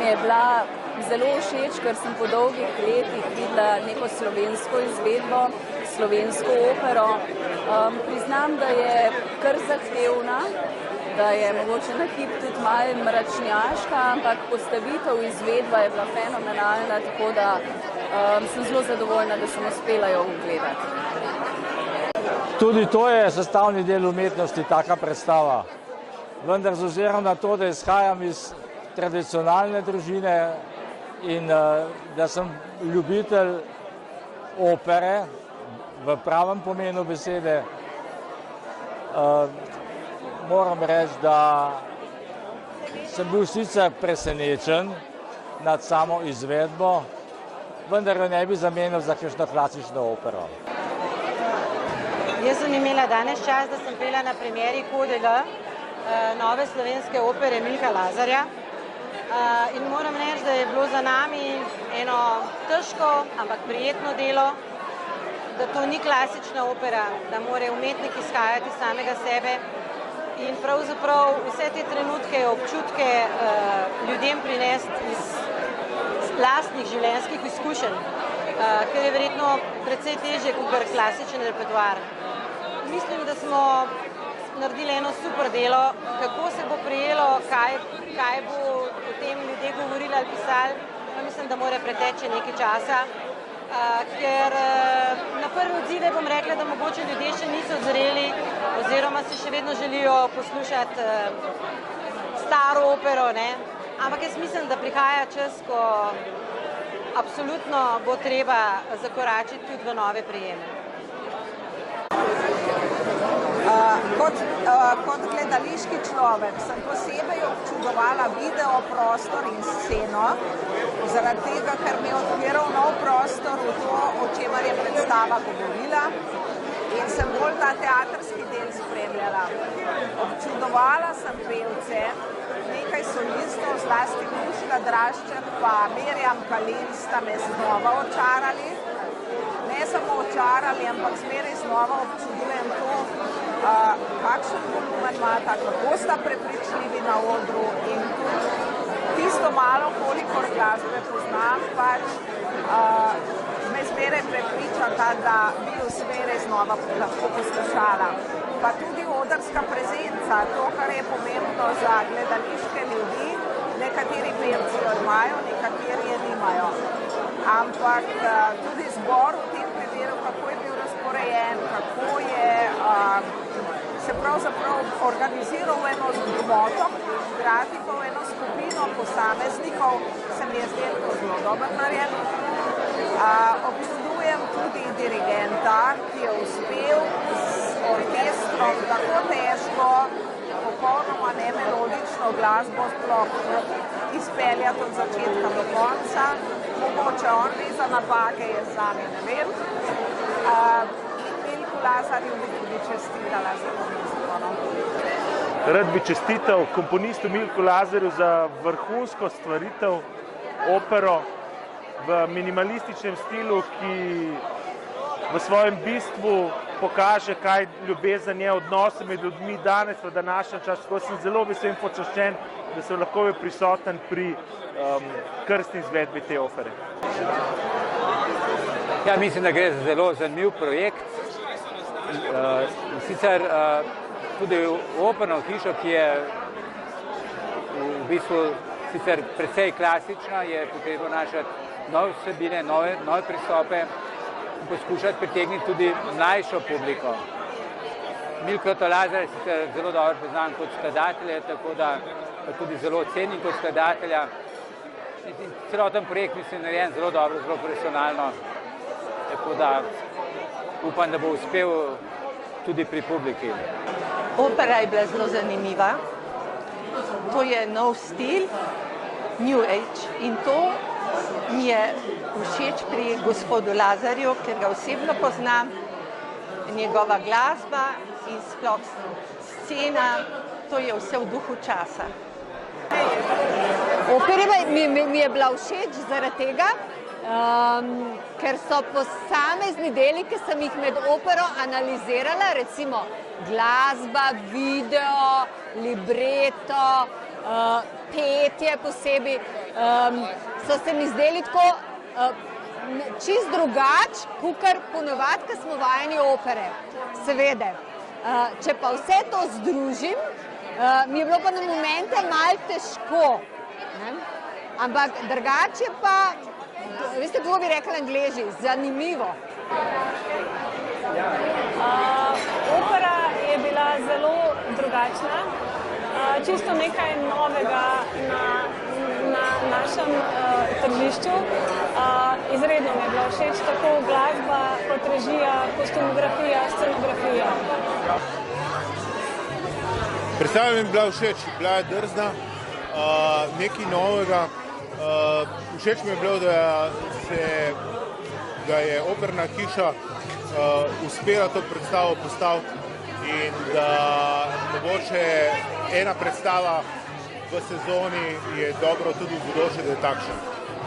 je bila zelo všeč, ker sem po dolgih letih videla neko slovensko izvedbo, slovensko opero. Priznam, da je kar zahtevna, da je mogoče na hip tudi malo mračnjaška, ampak postavitev izvedba je bila fenomenalna, tako da sem zelo zadovoljna, da sem uspela jo ugledati. Tudi to je sestavni del umetnosti, taka predstava. Vendar z ozirom na to, da izhajam iz tradicionalne družine in da sem ljubitelj opere v pravem pomenu besede, moram reči, da sem bil sicer presenečen nad samo izvedbo, vendar jo ne bi zamenil za kakšno klasično opero. Jaz sem imela danes čas, da sem pela na premieri Kodega, nove slovenske opere Milka Lazarja. In moram reči, da je bilo za nami eno težko, ampak prijetno delo, da to ni klasična opera, da mora umetnik izhajati samega sebe in pravzaprav vse te trenutke, občutke ljudem prinesti iz lastnih življenjskih izkušenj, ker je verjetno precej težje kot klasičen repertoar. Mislim, da smo naredili eno super delo, kako se bo prijelo, kaj bo o tem ljudje govorili ali pisali, pa mislim, da mora preteči nekaj časa, ker na prvi odzive bom rekla, da mogoče ljudje še niso zreli oziroma si še vedno želijo poslušati staro opero, ne? Ampak jaz mislim, da prihaja čas, ko absolutno bo treba zakoračiti tudi v nove prijeme. Kot gledališki človek sem posebej občudovala video prostor in sceno, zaradi tega, ker mi je odpiral nov prostor v to, o čemer je predstava govorila in sem bolj ta teatrski del spremljala. Občudovala sem pevce, nekaj solistov, zlasti Duška Drašček pa Mirjam Kalin sta me znova očarali. Ne samo očarali, ampak zmeraj znova občudujem to, kakšen volumen imata, kako sta prepričljivi na odru in tisto malo, kolikor glasbe poznam, me zmeraj prepričata, da bi jo zmeraj znova lahko poslušala. Pa tudi odrska prezenca, to, kar je pomembno za gledališke ljudi, nekateri pevci jo imajo, nekateri je nimajo. Ampak tudi zbor v tem primeru, kako je bil razporejen, kako je se pravzaprav organiziral v eno zgomoto, hkrati pa v eno skupino posameznikov, se mi je zdelo zelo dobro narejen. Občudujem tudi dirigenta, ki je uspel s orkestrom tako težko, popolnoma nemelodično glasbo sploh izpeljati od začetka do konca. Mogoče on ve za napake, jaz sami ne vem. In Milku Lazarju bi tudi čestitala za to muziko. Rad bi čestital komponistu Milku Lazarju za vrhunsko stvaritev, opero v minimalističnem stilu, ki v svojem bistvu pokaže, kaj ljubezen je, odnose med ljudmi danes v današnjem času. Tako sem zelo vesel in počaščen, da sem lahko bil prisoten pri krstni izvedbi te opere. Ja, mislim, da gre za zelo zanimiv projekt. Sicer tudi operno hišo, ki je v bistvu sicer precej klasična, je potrebno našati nove vsebine, nove pristope in poskušati pritegniti tudi mlajšo publiko. Milka Lazarja sicer zelo dobro poznam kot skladatelja, tako da tudi zelo cenim kot skladatelja. In celoten projekt mislim narejen zelo dobro, zelo profesionalno, tako da upam, da bo uspel tudi pri publiki. Opera je bila zelo zanimiva. To je nov stil, New Age, in to mi je všeč pri gospodu Lazarju, ker ga osebno poznam, njegova glasba in sploh scena, to je vse v duhu časa. Opera mi je bila všeč zaradi tega, ker so posamezni deli, ki sem jih med opero analizirala, recimo glasba, video, libreto, petje posebej, so se mi zdeli tako čist drugač, kakor ponovadi, ko smo vajeni opere. Seveda. Če pa vse to združim, mi je bilo pa na momente malo težko. Ampak drugače pa, veste, kako bi rekli Angleži, zanimivo. Opera je bila zelo drugačna, čisto nekaj novega na našem tržišču. Izredno mi je bila všeč tako glasba kot režija, kostumografija, scenografija. Predstava mi je bila všeč, bila je drzna, nekaj novega. Všeč mi je bilo, da je operna hiša uspela to predstavo postaviti in da mogoče ena predstava v sezoni je dobro tudi v bodoče, da je takšna.